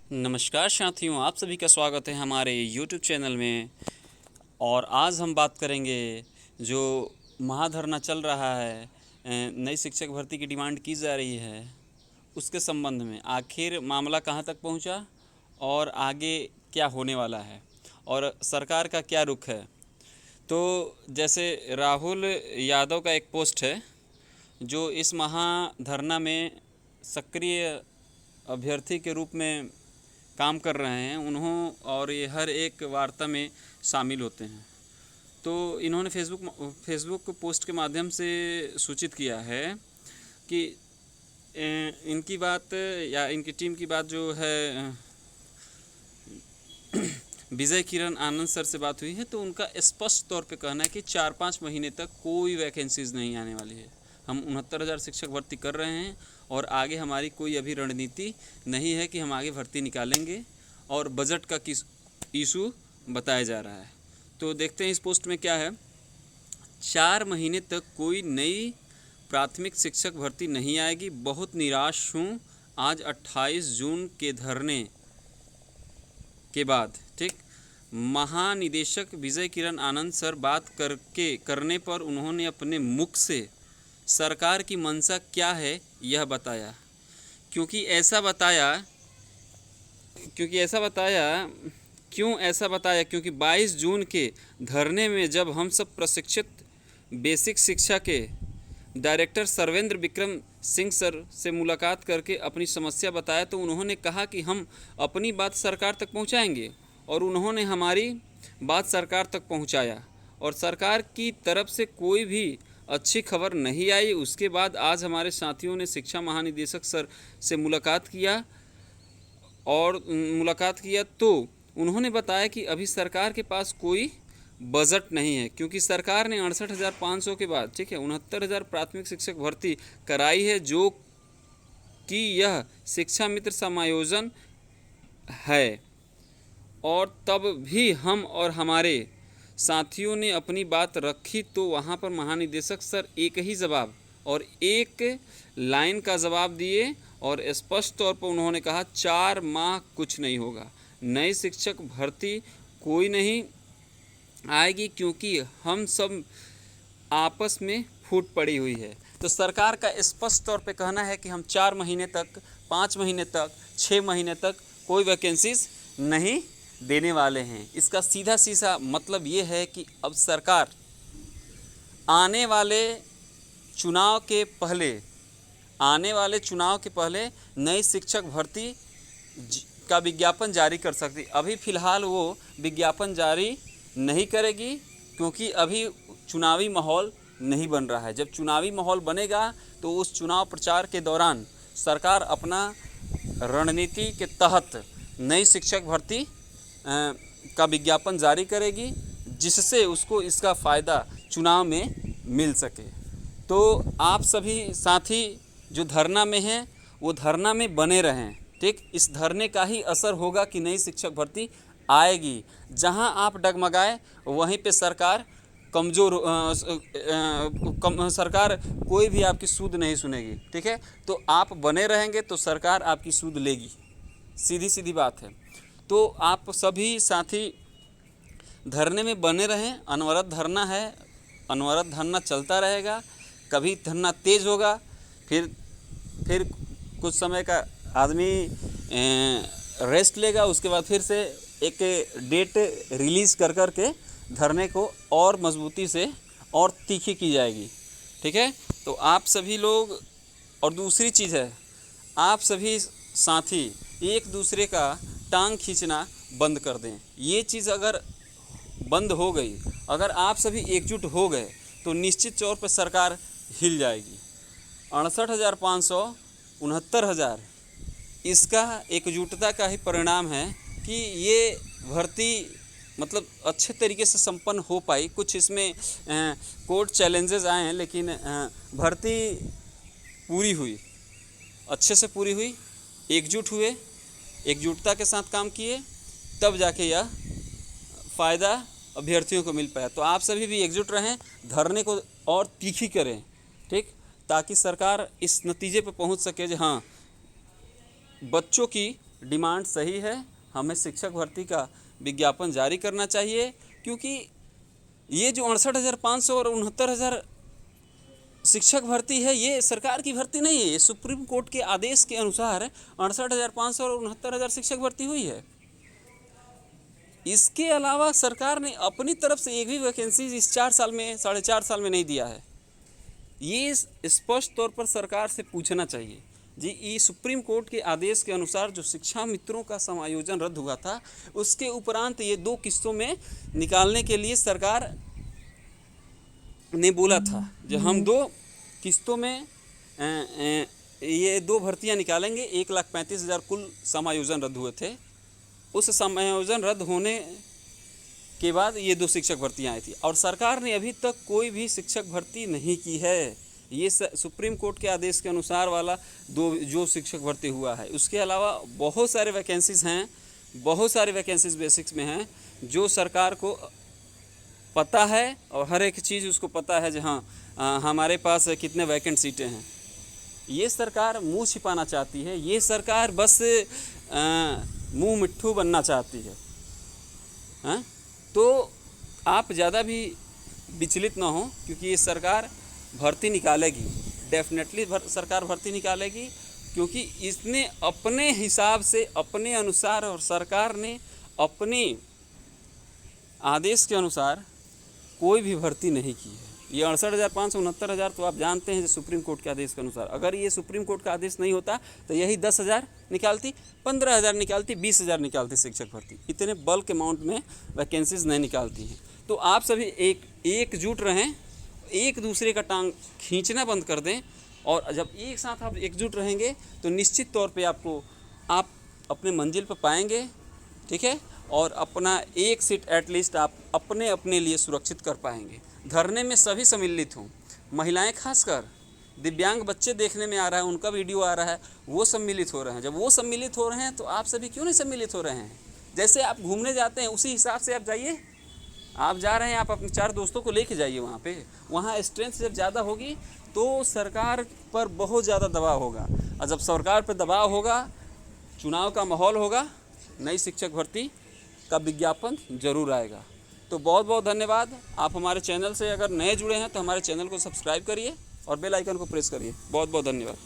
नमस्कार साथियों, आप सभी का स्वागत है हमारे YouTube चैनल में। और आज हम बात करेंगे जो महाधरना चल रहा है, नई शिक्षक भर्ती की डिमांड की जा रही है, उसके संबंध में आखिर मामला कहां तक पहुंचा और आगे क्या होने वाला है और सरकार का क्या रुख है। तो जैसे राहुल यादव का एक पोस्ट है जो इस महाधरना में सक्रिय अभ्यर्थी के रूप में काम कर रहे हैं और ये हर एक वार्ता में शामिल होते हैं। तो इन्होंने फेसबुक पोस्ट के माध्यम से सूचित किया है कि इनकी बात या इनकी टीम की बात जो है विजय किरण आनंद सर से बात हुई है, तो उनका स्पष्ट तौर पे कहना है कि 4-5 महीने तक कोई वैकेंसीज़ नहीं आने वाली है। हम 69,000 शिक्षक भर्ती कर रहे हैं और आगे हमारी कोई अभी रणनीति नहीं है कि हम आगे भर्ती निकालेंगे, और बजट का किस इशू बताया जा रहा है। तो देखते हैं इस पोस्ट में क्या है। 4 महीने तक कोई नई प्राथमिक शिक्षक भर्ती नहीं आएगी, बहुत निराश हूँ। आज 28 जून के धरने के बाद, ठीक, महानिदेशक विजय किरण आनंद सर बात करने पर उन्होंने अपने मुख से सरकार की मंशा क्या है यह बताया। क्यों ऐसा बताया क्योंकि 22 जून के धरने में जब हम सब प्रशिक्षित बेसिक शिक्षा के डायरेक्टर सर्वेंद्र विक्रम सिंह सर से मुलाकात करके अपनी समस्या बताया, तो उन्होंने कहा कि हम अपनी बात सरकार तक पहुंचाएंगे, और उन्होंने हमारी बात सरकार तक पहुंचाया और सरकार की तरफ से कोई भी अच्छी खबर नहीं आई। उसके बाद आज हमारे साथियों ने शिक्षा महानिदेशक सर से मुलाकात किया तो उन्होंने बताया कि अभी सरकार के पास कोई बजट नहीं है, क्योंकि सरकार ने 68,500 के बाद, ठीक है, 69,000 प्राथमिक शिक्षक भर्ती कराई है, जो कि यह शिक्षा मित्र समायोजन है। और तब भी हम और हमारे साथियों ने अपनी बात रखी तो वहाँ पर महानिदेशक सर एक ही जवाब और एक लाइन का जवाब दिए, और स्पष्ट तौर पर उन्होंने कहा 4 माह कुछ नहीं होगा, नई शिक्षक भर्ती कोई नहीं आएगी, क्योंकि हम सब आपस में फूट पड़ी हुई है। तो सरकार का स्पष्ट तौर पे कहना है कि हम 4 महीने तक, 5 महीने तक, 6 महीने तक कोई वैकेंसीज नहीं देने वाले हैं। इसका सीधा सीधा मतलब ये है कि अब सरकार आने वाले चुनाव के पहले नई शिक्षक भर्ती का विज्ञापन जारी कर सकती। अभी फ़िलहाल वो विज्ञापन जारी नहीं करेगी, क्योंकि अभी चुनावी माहौल नहीं बन रहा है। जब चुनावी माहौल बनेगा तो उस चुनाव प्रचार के दौरान सरकार अपना रणनीति के तहत नई शिक्षक भर्ती का विज्ञापन जारी करेगी, जिससे उसको इसका फ़ायदा चुनाव में मिल सके। तो आप सभी साथी जो धरना में हैं वो धरना में बने रहें, ठीक। इस धरने का ही असर होगा कि नई शिक्षक भर्ती आएगी। जहां आप डगमगाए वहीं पे सरकार सरकार कोई भी आपकी सूद नहीं सुनेगी, ठीक है। तो आप बने रहेंगे तो सरकार आपकी सूद लेगी, सीधी सीधी बात है। तो आप सभी साथी धरने में बने रहें। अनवरत धरना है, अनवरत धरना चलता रहेगा। कभी धरना तेज़ होगा, फिर कुछ समय का आदमी रेस्ट लेगा, उसके बाद फिर से एक डेट रिलीज़ कर के धरने को और मजबूती से और तीखी की जाएगी, ठीक है। तो आप सभी लोग, और दूसरी चीज़ है, आप सभी साथी एक दूसरे का टांग खींचना बंद कर दें। ये चीज़ अगर बंद हो गई, अगर आप सभी एकजुट हो गए, तो निश्चित तौर पर सरकार हिल जाएगी। 68,500, 69,000, इसका एकजुटता का ही परिणाम है कि ये भर्ती मतलब अच्छे तरीके से संपन्न हो पाई। कुछ इसमें कोर्ट चैलेंजेस आए हैं, लेकिन भर्ती पूरी हुई, अच्छे से पूरी हुई। एकजुट हुए, एकजुटता के साथ काम किए, तब जाके यह फ़ायदा अभ्यर्थियों को मिल पाया। तो आप सभी भी एकजुट रहें, धरने को और तीखी करें, ठीक, ताकि सरकार इस नतीजे पर पहुंच सके कि हाँ, बच्चों की डिमांड सही है, हमें शिक्षक भर्ती का विज्ञापन जारी करना चाहिए, क्योंकि ये जो 68,500 और 69,000 शिक्षक भर्ती है, ये सरकार की भर्ती नहीं है, ये सुप्रीम कोर्ट के आदेश के अनुसार 68,500 और 69,000 शिक्षक भर्ती हुई है। इसके अलावा सरकार ने अपनी तरफ से एक भी वैकेंसी इस 4 साल में, 4.5 साल में नहीं दिया है। ये स्पष्ट तौर पर सरकार से पूछना चाहिए जी। ये सुप्रीम कोर्ट के आदेश के अनुसार जो शिक्षा मित्रों का समायोजन रद्द हुआ था, उसके उपरांत ये 2 किस्तों में निकालने के लिए सरकार ने बोला था, जो हम 2 किस्तों में ये 2 भर्तियां निकालेंगे। 1,35,000 कुल समायोजन रद्द हुए थे। उस समायोजन रद्द होने के बाद ये 2 शिक्षक भर्तियां आई थी, और सरकार ने अभी तक कोई भी शिक्षक भर्ती नहीं की है। ये सुप्रीम कोर्ट के आदेश के अनुसार वाला 2 जो शिक्षक भर्ती हुआ है। उसके अलावा बहुत सारे वैकेंसीज़ हैं, बहुत सारे वैकेंसीज़ बेसिक्स में हैं, जो सरकार को पता है, और हर एक चीज़ उसको पता है। जहाँ हमारे पास कितने वैकेंट सीटें हैं, ये सरकार मुँह छिपाना चाहती है। ये सरकार बस मुँह मिट्ठू बनना चाहती है। हाँ, तो आप ज़्यादा भी विचलित ना हो, क्योंकि ये सरकार भर्ती निकालेगी, डेफिनेटली सरकार भर्ती निकालेगी, क्योंकि इसने अपने हिसाब से, अपने अनुसार, और सरकार ने अपने आदेश के अनुसार कोई भी भर्ती नहीं की है। ये 68,500, 69,000 तो आप जानते हैं सुप्रीम कोर्ट के आदेश के अनुसार। अगर ये सुप्रीम कोर्ट का आदेश नहीं होता तो यही 10,000 निकालती, 15,000 निकालती, 20,000 निकालती शिक्षक भर्ती। इतने बल्क अमाउंट में वैकेंसीज नहीं निकालती हैं। तो आप सभी एकजुट रहें, एक दूसरे का टांग खींचना बंद कर दें, और जब एक साथ आप एकजुट रहेंगे तो निश्चित तौर पे आप अपने मंजिल पर पाएंगे, ठीक है, और अपना एक सीट एटलीस्ट आप अपने लिए सुरक्षित कर पाएंगे। धरने में सभी सम्मिलित हों, महिलाएं खासकर, दिव्यांग बच्चे देखने में आ रहा है, उनका वीडियो आ रहा है, वो सम्मिलित हो रहे हैं। जब वो सम्मिलित हो रहे हैं तो आप सभी क्यों नहीं सम्मिलित हो रहे हैं? जैसे आप घूमने जाते हैं उसी हिसाब से आप जाइए। आप जा रहे हैं, आप अपने 4 दोस्तों को लेके जाइए वहाँ पे। वहाँ स्ट्रेंथ जब ज़्यादा होगी तो सरकार पर बहुत ज़्यादा दबाव होगा, और जब सरकार पर दबाव होगा, चुनाव का माहौल होगा, नई शिक्षक भर्ती का विज्ञापन जरूर आएगा। तो बहुत बहुत धन्यवाद। आप हमारे चैनल से अगर नए जुड़े हैं तो हमारे चैनल को सब्सक्राइब करिए और बेल आइकन को प्रेस करिए। बहुत बहुत धन्यवाद।